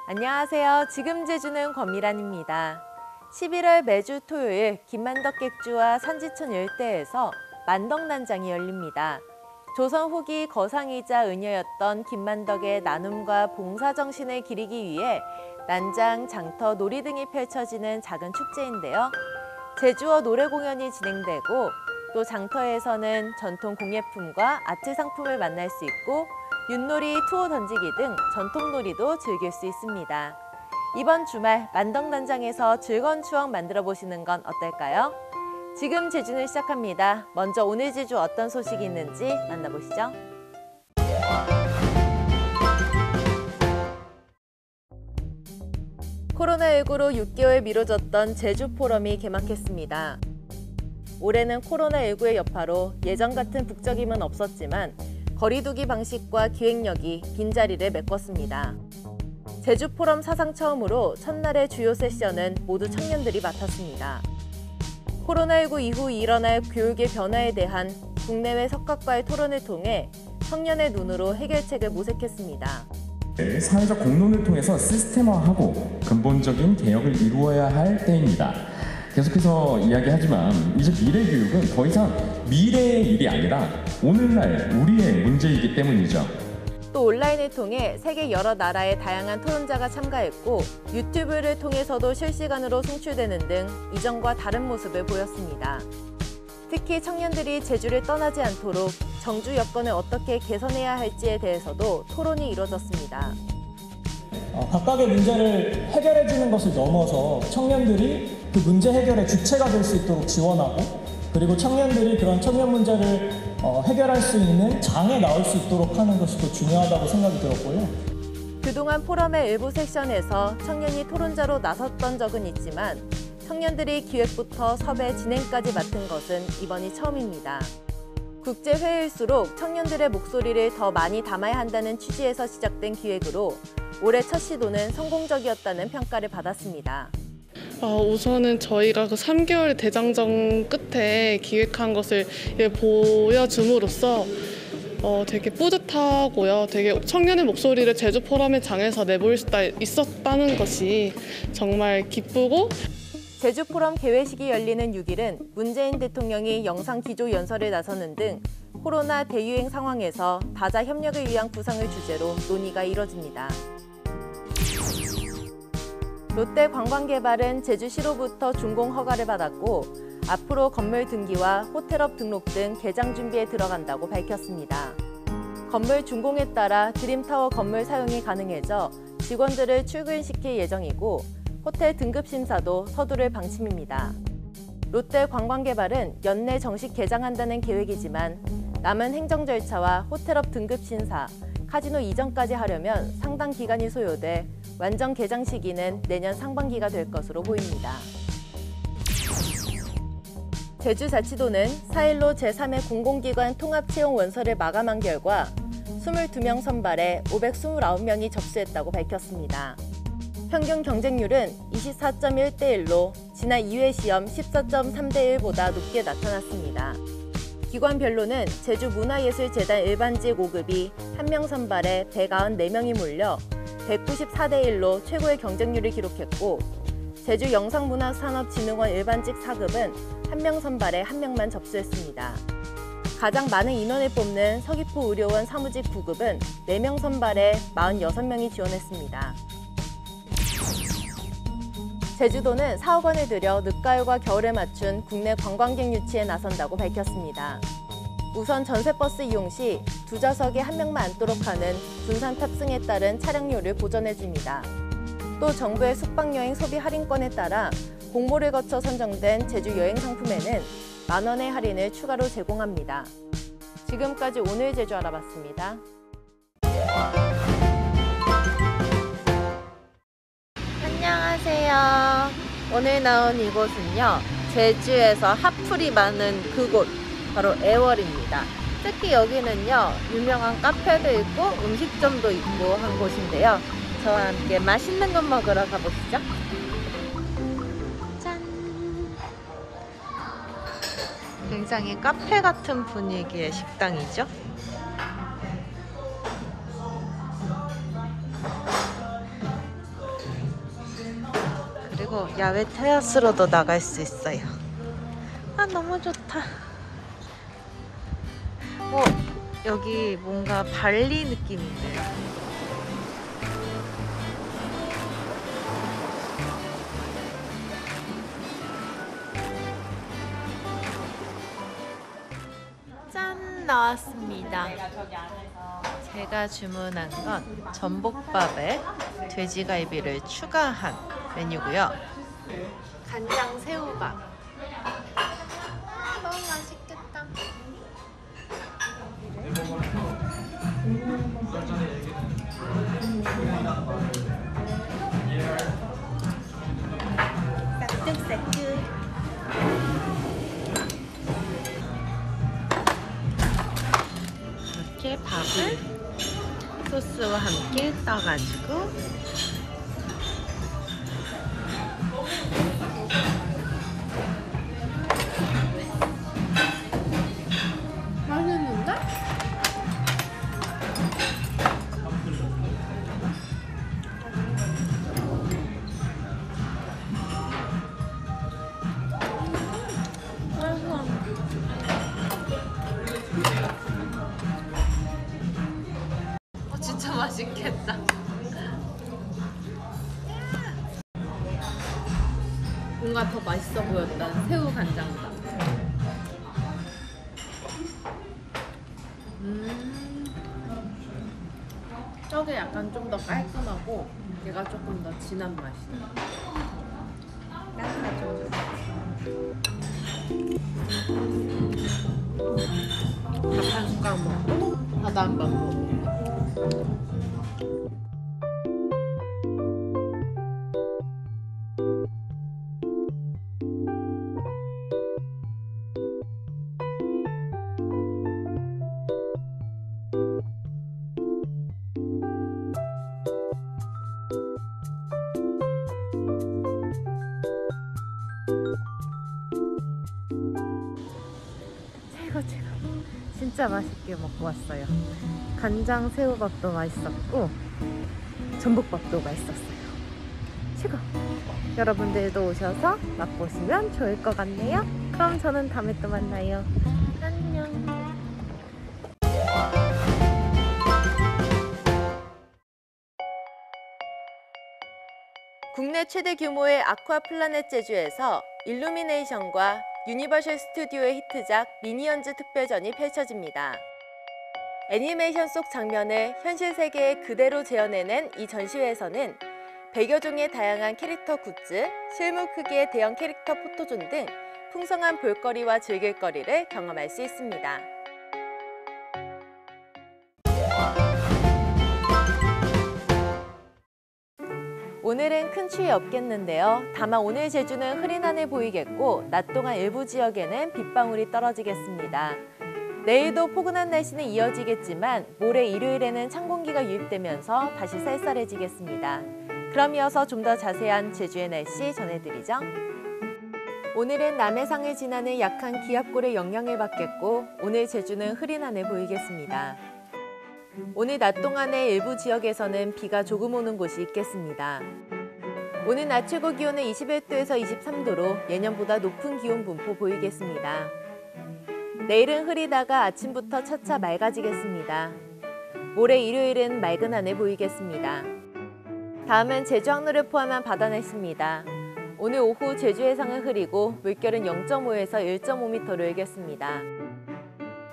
안녕하세요. 지금 제주는 권미란입니다. 11월 매주 토요일 김만덕객주와 산지천 일대에서 만덕난장이 열립니다. 조선 후기 거상이자 은여였던 김만덕의 나눔과 봉사정신을 기리기 위해 난장, 장터, 놀이 등이 펼쳐지는 작은 축제인데요. 제주어 노래 공연이 진행되고 또 장터에서는 전통 공예품과 아트 상품을 만날 수 있고 윷놀이, 투호 던지기 등 전통놀이도 즐길 수 있습니다. 이번 주말 만덕난장에서 즐거운 추억 만들어 보시는 건 어떨까요? 지금 제주는 시작합니다. 먼저 오늘 제주 어떤 소식이 있는지 만나보시죠. 코로나19로 6개월 미뤄졌던 제주 포럼이 개막했습니다. 올해는 코로나19의 여파로 예전 같은 북적임은 없었지만 거리두기 방식과 기획력이 빈자리를 메꿨습니다. 제주 포럼 사상 처음으로 첫날의 주요 세션은 모두 청년들이 맡았습니다. 코로나19 이후 일어날 교육의 변화에 대한 국내외 석학과의 토론을 통해 청년의 눈으로 해결책을 모색했습니다. 사회적 공론을 통해서 시스템화하고 근본적인 개혁을 이루어야 할 때입니다. 계속해서 이야기하지만 이제 미래 교육은 더 이상 미래의 일이 아니라 오늘날 우리의 문제이기 때문이죠. 또 온라인을 통해 세계 여러 나라의 다양한 토론자가 참가했고 유튜브를 통해서도 실시간으로 송출되는 등 이전과 다른 모습을 보였습니다. 특히 청년들이 제주를 떠나지 않도록 정주 여건을 어떻게 개선해야 할지에 대해서도 토론이 이뤄졌습니다. 각각의 문제를 해결해주는 것을 넘어서 청년들이 그 문제 해결의 주체가 될 수 있도록 지원하고 그리고 청년들이 그런 청년 문제를 해결할 수 있는 장에 나올 수 있도록 하는 것이 더 중요하다고 생각이 들었고요. 그동안 포럼의 일부 섹션에서 청년이 토론자로 나섰던 적은 있지만 청년들이 기획부터 섭외, 진행까지 맡은 것은 이번이 처음입니다. 국제회의일수록 청년들의 목소리를 더 많이 담아야 한다는 취지에서 시작된 기획으로 올해 첫 시도는 성공적이었다는 평가를 받았습니다. 우선은 저희가 그 3개월 대장정 끝에 기획한 것을 보여줌으로써 되게 뿌듯하고요. 되게 청년의 목소리를 제주 포럼의 장에서 내볼 수 있었다는 것이 정말 기쁘고 제주 포럼 개회식이 열리는 6일은 문재인 대통령이 영상 기조 연설에 나서는 등 코로나 대유행 상황에서 다자 협력을 위한 구상을 주제로 논의가 이뤄집니다. 롯데관광개발은 제주시로부터 준공 허가를 받았고 앞으로 건물 등기와 호텔업 등록 등 개장 준비에 들어간다고 밝혔습니다. 건물 준공에 따라 드림타워 건물 사용이 가능해져 직원들을 출근시킬 예정이고 호텔 등급 심사도 서두를 방침입니다. 롯데관광개발은 연내 정식 개장한다는 계획이지만 남은 행정 절차와 호텔업 등급 심사, 카지노 이전까지 하려면 상당 기간이 소요돼 완전 개장 시기는 내년 상반기가 될 것으로 보입니다. 제주자치도는 4일로 제3회 공공기관 통합채용 원서를 마감한 결과 22명 선발에 529명이 접수했다고 밝혔습니다. 평균 경쟁률은 24.1대 1로 지난 2회 시험 14.3대 1보다 높게 나타났습니다. 기관별로는 제주문화예술재단 일반직 5급이 1명 선발에 194명이 몰려 194대 1로 최고의 경쟁률을 기록했고 제주영상문화산업진흥원 일반직 4급은 1명 선발에 1명만 접수했습니다. 가장 많은 인원을 뽑는 서귀포의료원 사무직 9급은 4명 선발에 46명이 지원했습니다. 제주도는 4억 원을 들여 늦가을과 겨울에 맞춘 국내 관광객 유치에 나선다고 밝혔습니다. 우선 전세버스 이용 시 2좌석에 1명만 앉도록 하는 분산 탑승에 따른 차량료를 보전해줍니다. 또 정부의 숙박여행 소비 할인권에 따라 공모를 거쳐 선정된 제주 여행 상품에는 만원의 할인을 추가로 제공합니다. 지금까지 오늘 제주 알아봤습니다. 안녕하세요. 오늘 나온 이곳은요, 제주에서 핫플이 많은 그곳, 바로 애월입니다. 특히 여기는요, 유명한 카페도 있고 음식점도 있고 한 곳인데요. 저와 함께 맛있는 것 먹으러 가보시죠. 짠! 굉장히 카페 같은 분위기의 식당이죠. 그리고 야외 테라스로도 나갈 수 있어요. 아, 너무 좋다. 여기 뭔가 발리 느낌인데요. 짠! 나왔습니다. 제가 주문한 건 전복밥에 돼지갈비를 추가한 메뉴고요. 간장 새우밥. 너무 맛있겠다. 새콤새콤. 이렇게 밥을 소스와 함께 떠가지고 맛있는데? 진짜 맛있겠다. 뭔가 더 맛있어 보였다. 새우 간장보다. 떡이 약간 좀 더 깔끔하고 얘가 조금 더 진한 맛이야. 밥 한 숟가락 먹고 바다 한 번 먹고. 최고. 진짜 맛있게 먹고 왔어요. 간장 새우밥도 맛있었고 전복밥도 맛있었어요. 최고. 여러분들도 오셔서 맛보시면 좋을 것 같네요. 그럼 저는 다음에 또 만나요. 안녕. 국내 최대 규모의 아쿠아플라넷 제주에서 일루미네이션과 유니버셜 스튜디오의 히트작 미니언즈 특별전이 펼쳐집니다. 애니메이션 속 장면을 현실 세계에 그대로 재현해낸 이 전시회에서는 100여 종의 다양한 캐릭터 굿즈, 실물 크기의 대형 캐릭터 포토존 등 풍성한 볼거리와 즐길거리를 경험할 수 있습니다. 오늘은 큰 추위 없겠는데요. 다만 오늘 제주는 흐린 하늘 보이겠고 낮 동안 일부 지역에는 빗방울이 떨어지겠습니다. 내일도 포근한 날씨는 이어지겠지만 모레 일요일에는 찬 공기가 유입되면서 다시 쌀쌀해지겠습니다. 그럼 이어서 좀 더 자세한 제주의 날씨 전해드리죠. 오늘은 남해상을 지나는 약한 기압골의 영향을 받겠고 오늘 제주는 흐린 하늘 보이겠습니다. 오늘 낮 동안에 일부 지역에서는 비가 조금 오는 곳이 있겠습니다. 오늘 낮 최고 기온은 21도에서 23도로 예년보다 높은 기온 분포 보이겠습니다. 내일은 흐리다가 아침부터 차차 맑아지겠습니다. 모레 일요일은 맑은 하늘 보이겠습니다. 다음은 제주 항로를 포함한 바다 날씨입니다. 오늘 오후 제주 해상은 흐리고 물결은 0.5에서 1.5m로 일겠습니다.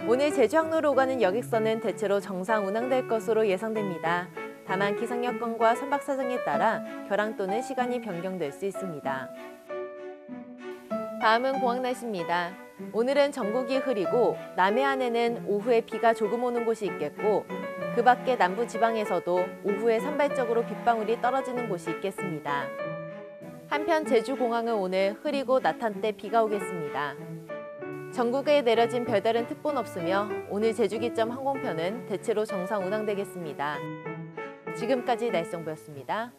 오늘 제주 항로로 오가는 여객선은 대체로 정상 운항될 것으로 예상됩니다. 다만 기상 여건과 선박 사정에 따라 결항 또는 시간이 변경될 수 있습니다. 다음은 공항 날씨입니다. 오늘은 전국이 흐리고 남해안에는 오후에 비가 조금 오는 곳이 있겠고 그 밖에 남부 지방에서도 오후에 산발적으로 빗방울이 떨어지는 곳이 있겠습니다. 한편 제주공항은 오늘 흐리고 낮 한때 비가 오겠습니다. 전국에 내려진 별다른 특보는 없으며 오늘 제주기점 항공편은 대체로 정상 운항되겠습니다. 지금까지 날씨정보였습니다.